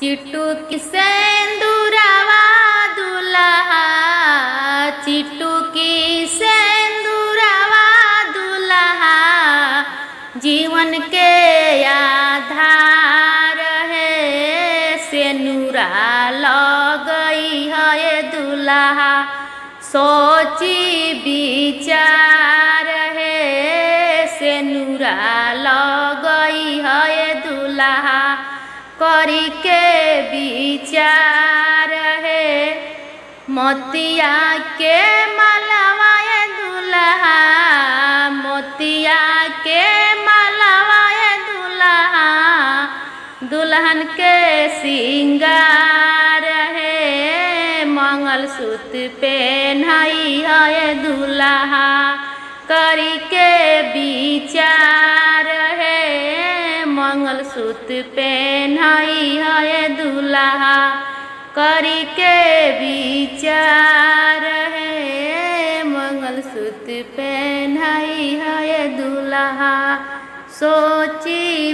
चिटुक सेंदूरवा दुल्हा, चिटुक सेंदूरवा दुल्हा, जीवन के आधार है। सेनुरा लगई है दुल्हा, सोची विचार है। सेनुरा लगई है दुल्हा, करी के विचार है। मोतिया के मालावाए दुल्हा, मोतिया के मालावाए दुल्हा, दुल्हन के सिंगार है। मंगलसूत्र पहनाई है दुल्हा, करी के विचार है। मंगलसूत्र पहनाई है दुल्हा, करी के विचार है। मंगलसूत्र पहनाई है दुल्हा, सोची